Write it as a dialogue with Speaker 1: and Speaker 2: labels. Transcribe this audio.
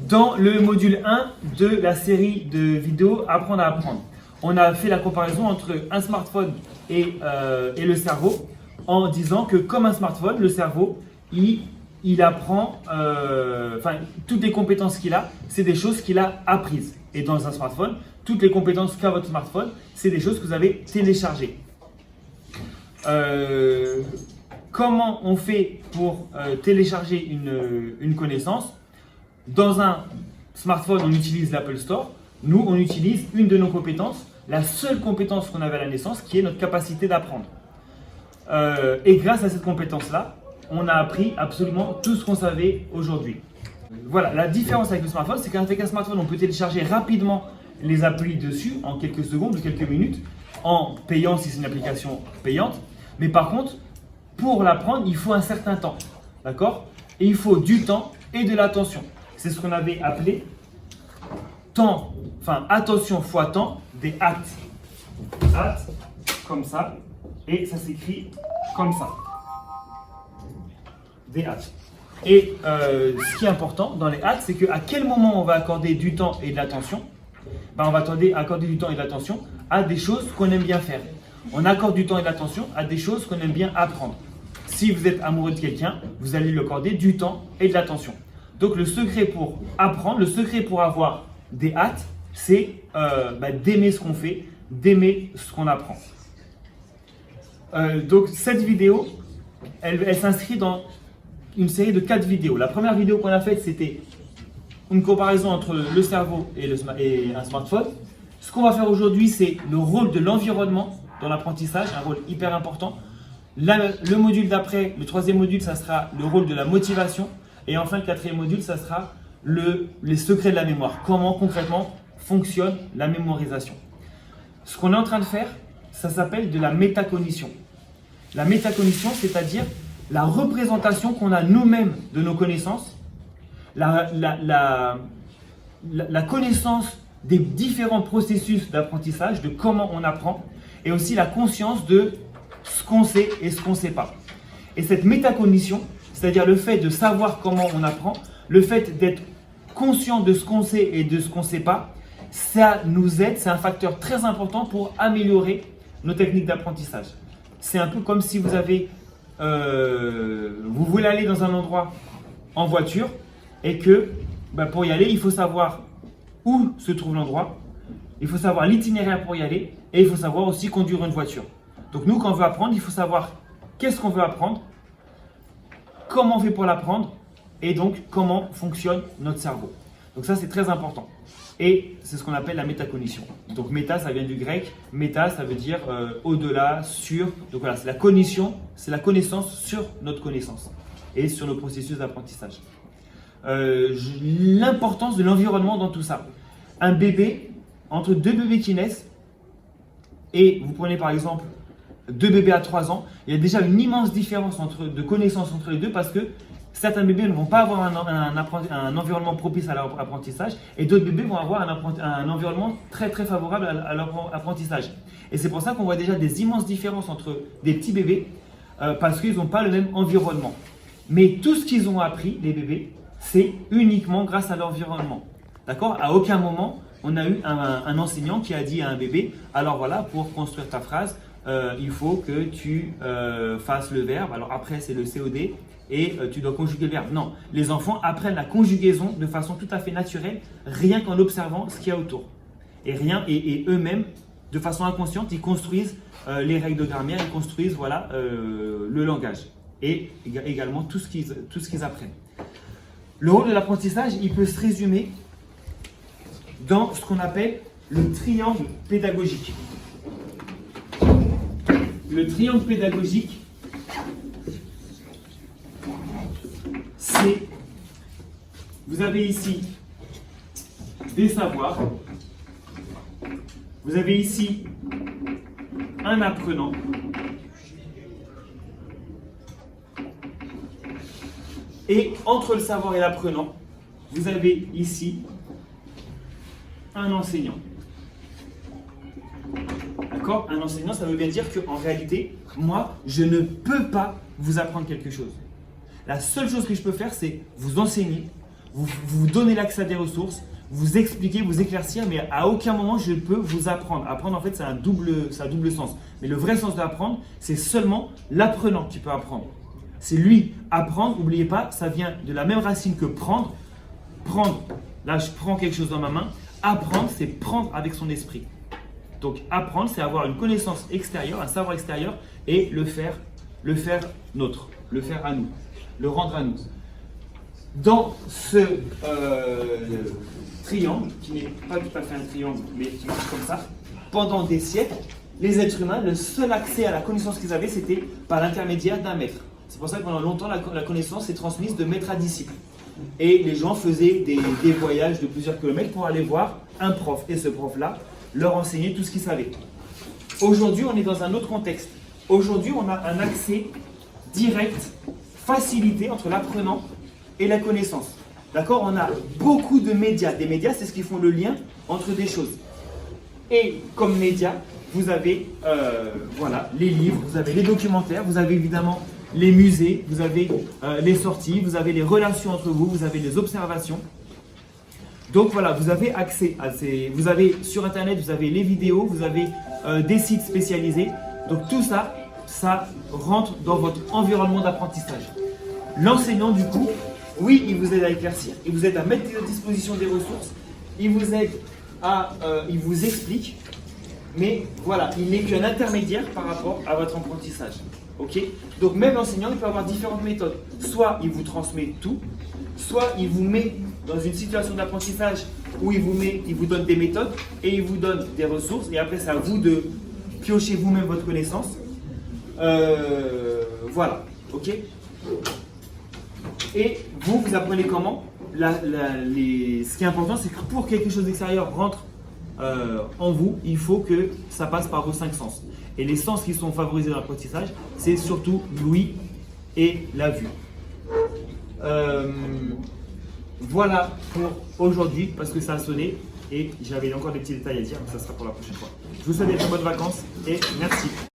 Speaker 1: Dans le module 1 de la série de vidéos Apprendre à apprendre, on a fait la comparaison entre un smartphone et le cerveau en disant que comme un smartphone, le cerveau, il apprend, toutes les compétences qu'il a, c'est des choses qu'il a apprises. Et dans un smartphone, toutes les compétences qu'a votre smartphone, c'est des choses que vous avez téléchargées. Comment on fait pour télécharger une connaissance? Dans un smartphone, on utilise l'Apple Store. Nous, on utilise une de nos compétences, la seule compétence qu'on avait à la naissance, qui est notre capacité d'apprendre. Et grâce à cette compétence-là, on a appris absolument tout ce qu'on savait aujourd'hui. Voilà, la différence avec le smartphone, c'est qu'avec un smartphone, on peut télécharger rapidement les applis dessus en quelques secondes ou quelques minutes, en payant si c'est une application payante. Mais par contre, pour l'apprendre, il faut un certain temps. D'accord? Et il faut du temps et de l'attention. C'est ce qu'on avait appelé temps, attention fois temps, des hâtes. Hâtes, comme ça, et ça s'écrit comme ça. Des hâtes. Et ce qui est important dans les hâtes, c'est qu'à quel moment on va accorder du temps et de l'attention? On va accorder du temps et de l'attention à des choses qu'on aime bien faire. On accorde du temps et de l'attention à des choses qu'on aime bien apprendre. Si vous êtes amoureux de quelqu'un, vous allez lui accorder du temps et de l'attention. Donc le secret pour apprendre, le secret pour avoir des hâtes, c'est d'aimer ce qu'on fait, d'aimer ce qu'on apprend. Donc cette vidéo, elle s'inscrit dans une série de 4 vidéos. La première vidéo qu'on a faite, c'était une comparaison entre le cerveau et un smartphone. Ce qu'on va faire aujourd'hui, c'est le rôle de l'environnement dans l'apprentissage, un rôle hyper important. Le module d'après, le troisième module, ça sera le rôle de la motivation. Et enfin, le quatrième module, ça sera les secrets de la mémoire. Comment concrètement fonctionne la mémorisation. Ce qu'on est en train de faire, ça s'appelle de la métacognition. La métacognition, c'est-à-dire la représentation qu'on a nous-mêmes de nos connaissances, la connaissance des différents processus d'apprentissage, de comment on apprend, et aussi la conscience de ce qu'on sait et ce qu'on ne sait pas. Et cette métacognition, c'est-à-dire le fait de savoir comment on apprend, le fait d'être conscient de ce qu'on sait et de ce qu'on ne sait pas, ça nous aide, c'est un facteur très important pour améliorer nos techniques d'apprentissage. C'est un peu comme si vous voulez aller dans un endroit en voiture et que pour y aller, il faut savoir où se trouve l'endroit, il faut savoir l'itinéraire pour y aller et il faut savoir aussi conduire une voiture. Donc nous, quand on veut apprendre, il faut savoir qu'est-ce qu'on veut apprendre, comment on fait pour l'apprendre et donc comment fonctionne notre cerveau. Donc ça, c'est très important. Et c'est ce qu'on appelle la métacognition. Donc méta, ça vient du grec. Méta, ça veut dire au-delà, sur. Donc voilà, c'est la cognition, c'est la connaissance sur notre connaissance et sur nos processus d'apprentissage. L'importance de l'environnement dans tout ça. Un bébé, entre 2 bébés qui naissent, et vous prenez par exemple 2 bébés à 3 ans, il y a déjà une immense différence de connaissances entre les deux parce que certains bébés ne vont pas avoir un environnement propice à leur apprentissage et d'autres bébés vont avoir un environnement très très favorable à leur apprentissage. Et c'est pour ça qu'on voit déjà des immenses différences entre des petits bébés parce qu'ils n'ont pas le même environnement. Mais tout ce qu'ils ont appris, les bébés, c'est uniquement grâce à l'environnement. D'accord? À aucun moment, on a eu un enseignant qui a dit à un bébé, alors voilà, pour construire ta phrase, il faut que tu fasses le verbe. Alors après, c'est le COD. Et tu dois conjuguer le verbe. Non, les enfants apprennent la conjugaison de façon tout à fait naturelle, rien qu'en observant ce qu'il y a autour. Et eux-mêmes, de façon inconsciente, ils construisent les règles de grammaire, ils construisent le langage. Et également tout ce qu'ils apprennent. Le rôle de l'apprentissage, il peut se résumer dans ce qu'on appelle le triangle pédagogique. Le triangle pédagogique, vous avez ici des savoirs, vous avez ici un apprenant, et entre le savoir et l'apprenant, vous avez ici un enseignant. D'accord? Un enseignant, ça veut bien dire qu'en réalité, moi, je ne peux pas vous apprendre quelque chose. La seule chose que je peux faire, c'est vous enseigner, vous donnez l'accès à des ressources, vous expliquez, vous éclaircir, mais à aucun moment je peux vous apprendre. Apprendre, en fait, c'est un double sens. Mais le vrai sens d'apprendre, c'est seulement l'apprenant qui peut apprendre. C'est lui, apprendre, n'oubliez pas, ça vient de la même racine que prendre. Prendre, là je prends quelque chose dans ma main. Apprendre, c'est prendre avec son esprit. Donc apprendre, c'est avoir une connaissance extérieure, un savoir extérieur et le faire nôtre, le faire à nous, le rendre à nous. Dans ce triangle, qui n'est pas tout à fait un triangle, mais qui marche comme ça, pendant des siècles, les êtres humains, le seul accès à la connaissance qu'ils avaient, c'était par l'intermédiaire d'un maître. C'est pour ça que pendant longtemps, la connaissance s'est transmise de maître à disciple. Et les gens faisaient des voyages de plusieurs kilomètres pour aller voir un prof. Et ce prof-là leur enseignait tout ce qu'ils savaient. Aujourd'hui, on est dans un autre contexte. Aujourd'hui, on a un accès direct, facilité entre l'apprenant et la connaissance. D'accord? On a beaucoup de médias. Des médias, c'est ce qui font le lien entre des choses. Et comme médias, vous avez voilà, les livres, vous avez les documentaires, vous avez évidemment les musées, vous avez les sorties, vous avez les relations entre vous, vous avez les observations. Donc voilà, vous avez accès à ces... Vous avez sur Internet, vous avez les vidéos, vous avez des sites spécialisés. Donc tout ça, ça rentre dans votre environnement d'apprentissage. L'enseignant, du coup, oui, il vous aide à éclaircir, il vous aide à mettre à disposition des ressources, il vous aide à... il vous explique, mais voilà, il n'est qu'un intermédiaire par rapport à votre apprentissage. Ok? Donc même l'enseignant, il peut avoir différentes méthodes. Soit il vous transmet tout, soit il vous met dans une situation d'apprentissage où il vous donne des méthodes et il vous donne des ressources. Et après, c'est à vous de piocher vous-même votre connaissance. Voilà. Ok? Et vous apprenez comment? Ce qui est important, c'est que pour que quelque chose d'extérieur rentre en vous, il faut que ça passe par vos 5 sens. Et les sens qui sont favorisés dans l'apprentissage, c'est surtout l'ouïe et la vue. Voilà pour aujourd'hui, parce que ça a sonné et j'avais encore des petits détails à dire, mais ça sera pour la prochaine fois. Je vous souhaite de très bonnes vacances et merci.